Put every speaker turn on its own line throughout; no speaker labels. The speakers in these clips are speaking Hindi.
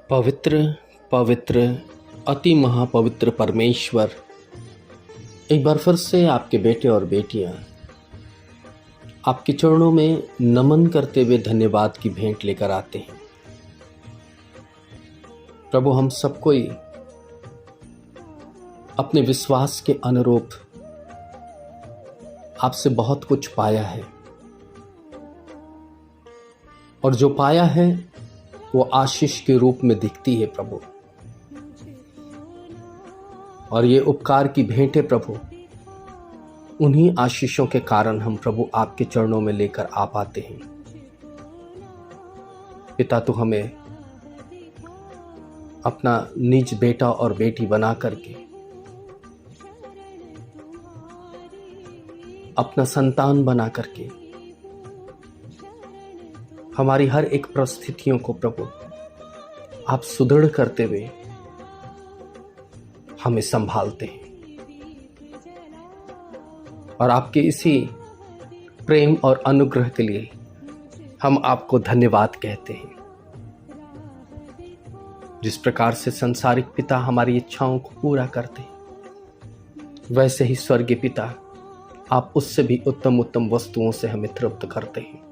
पवित्र पवित्र अति महापवित्र परमेश्वर, एक बार फिर से आपके बेटे और बेटियां आपके चरणों में नमन करते हुए धन्यवाद की भेंट लेकर आते हैं। प्रभु, हम सबको ही अपने विश्वास के अनुरूप आपसे बहुत कुछ पाया है, और जो पाया है वो आशीष के रूप में दिखती है प्रभु। और ये उपकार की भेंट है प्रभु, उन्हीं आशीषों के कारण हम प्रभु आपके चरणों में लेकर आ पाते हैं। पिता, तू हमें अपना निज बेटा और बेटी बना करके, अपना संतान बना करके हमारी हर एक परिस्थितियों को प्रभु आप सुदृढ़ करते हुए हमें संभालते हैं। और आपके इसी प्रेम और अनुग्रह के लिए हम आपको धन्यवाद कहते हैं। जिस प्रकार से संसारिक पिता हमारी इच्छाओं को पूरा करते हैं, वैसे ही स्वर्गीय पिता आप उससे भी उत्तम उत्तम वस्तुओं से हमें तृप्त करते हैं।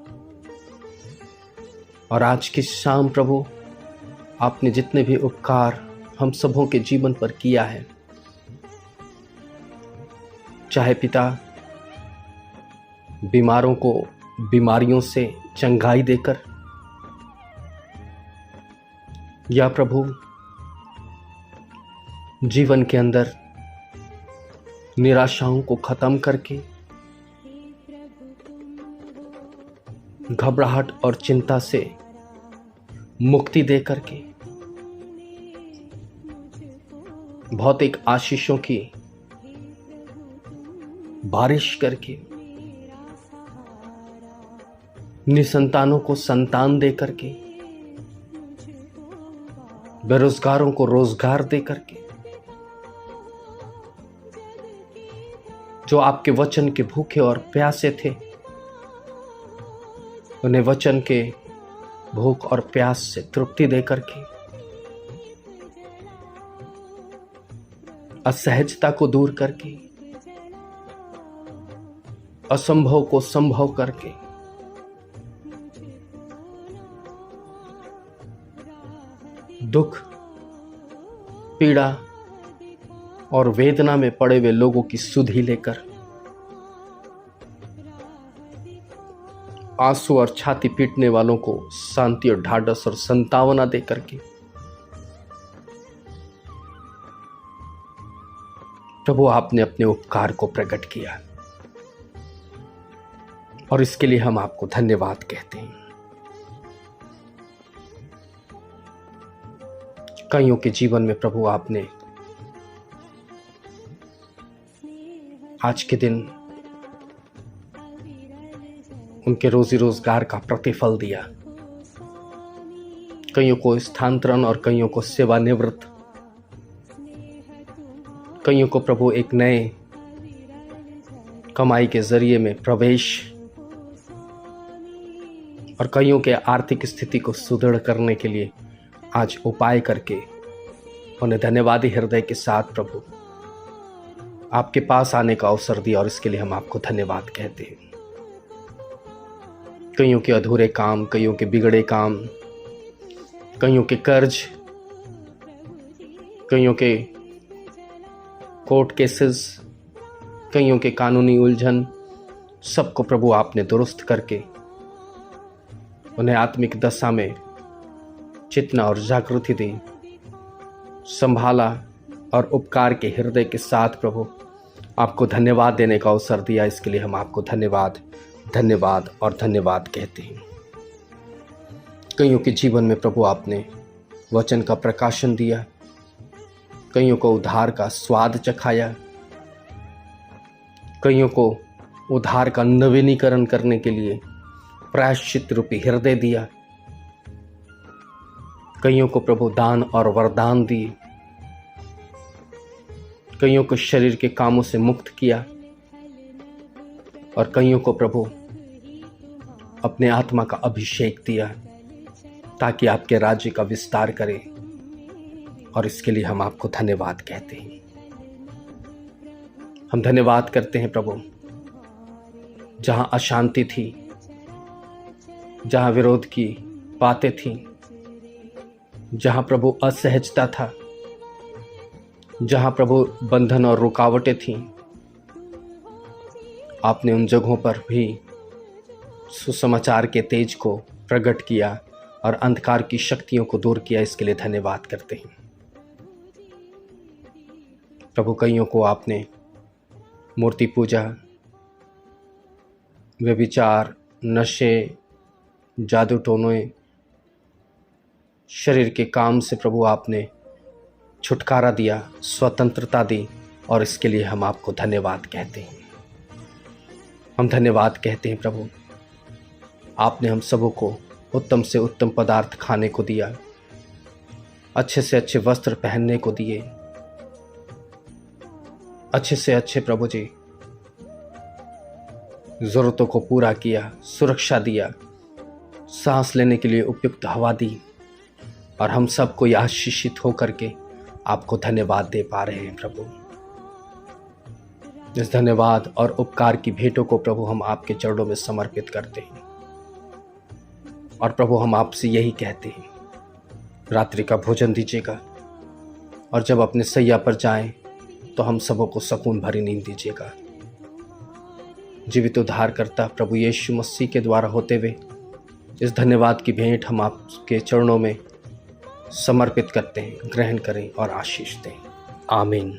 और आज की शाम प्रभु, आपने जितने भी उपकार हम सबों के जीवन पर किया है, चाहे पिता बीमारों को बीमारियों से चंगाई देकर, या प्रभु जीवन के अंदर निराशाओं को खत्म करके, घबराहट और चिंता से मुक्ति दे करके, भौतिक आशीषों की बारिश करके, निसंतानों को संतान दे करके, बेरोजगारों को रोजगार दे करके, जो आपके वचन के भूखे और प्यासे थे, उन्हें वचन के भूख और प्यास से तृप्ति दे करके, असहजता को दूर करके, असंभव को संभव करके, दुख, पीड़ा और वेदना में पड़े हुए लोगों की सुधि लेकर, आंसू और छाती पीटने वालों को शांति और ढाढ़स और संतावना दे करके, प्रभु आपने अपने उपकार को प्रकट किया, और इसके लिए हम आपको धन्यवाद कहते हैं। कईयों के जीवन में प्रभु आपने आज के दिन उनके रोजी रोजगार का प्रतिफल दिया। कईयों को स्थानांतरण और कईयों को सेवानिवृत्त, कईयों को प्रभु एक नए कमाई के जरिए में प्रवेश, और कईयों के आर्थिक स्थिति को सुदृढ़ करने के लिए आज उपाय करके उन्हें धन्यवादी हृदय के साथ प्रभु आपके पास आने का अवसर दिया, और इसके लिए हम आपको धन्यवाद कहते हैं। कईयों के अधूरे काम, कईयों के बिगड़े काम, कईयों के कर्ज, कईयों के कोर्ट केसेस, कईयों के कानूनी उलझन, सबको प्रभु आपने दुरुस्त करके उन्हें आत्मिक दशा में चेतना और जागृति दी, संभाला, और उपकार के हृदय के साथ प्रभु आपको धन्यवाद देने का अवसर दिया। इसके लिए हम आपको धन्यवाद धन्यवाद और धन्यवाद कहते हैं। कईयों के जीवन में प्रभु आपने वचन का प्रकाशन दिया, कईयों को उद्धार का स्वाद चखाया, कईयों को उद्धार का नवीनीकरण करने के लिए प्रायश्चित रूपी हृदय दिया, कईयों को प्रभु दान और वरदान दिए, कईयों को शरीर के कामों से मुक्त किया, और कईयों को प्रभु अपने आत्मा का अभिषेक दिया, ताकि आपके राज्य का विस्तार करे और इसके लिए हम आपको धन्यवाद कहते हैं। हम धन्यवाद करते हैं प्रभु, जहाँ अशांति थी, जहाँ विरोध की बातें थीं, जहाँ प्रभु असहजता था, जहाँ प्रभु बंधन और रुकावटें थीं, आपने उन जगहों पर भी सुसमाचार के तेज को प्रकट किया और अंधकार की शक्तियों को दूर किया। इसके लिए धन्यवाद करते हैं प्रभु। कईयों को आपने मूर्ति पूजा, व्यभिचार, नशे, जादू टोने, शरीर के काम से प्रभु आपने छुटकारा दिया, स्वतंत्रता दी, और इसके लिए हम आपको धन्यवाद कहते हैं। हम धन्यवाद कहते हैं प्रभु, आपने हम सबों को उत्तम से उत्तम पदार्थ खाने को दिया, अच्छे से अच्छे वस्त्र पहनने को दिए, अच्छे से अच्छे प्रभु जी ज़रूरतों को पूरा किया, सुरक्षा दिया, सांस लेने के लिए उपयुक्त हवा दी, और हम सबको आशीषित होकर के आपको धन्यवाद दे पा रहे हैं प्रभु। इस धन्यवाद और उपकार की भेंटों को प्रभु हम आपके चरणों में समर्पित करते हैं, और प्रभु हम आपसे यही कहते हैं, रात्रि का भोजन दीजिएगा, और जब अपने सैया पर जाएं तो हम सबों को सुकून भरी नींद दीजिएगा। जीवित उद्धारकर्ता प्रभु यीशु मसीह के द्वारा होते हुए इस धन्यवाद की भेंट हम आपके चरणों में समर्पित करते हैं। ग्रहण करें और आशीष दें। आमीन।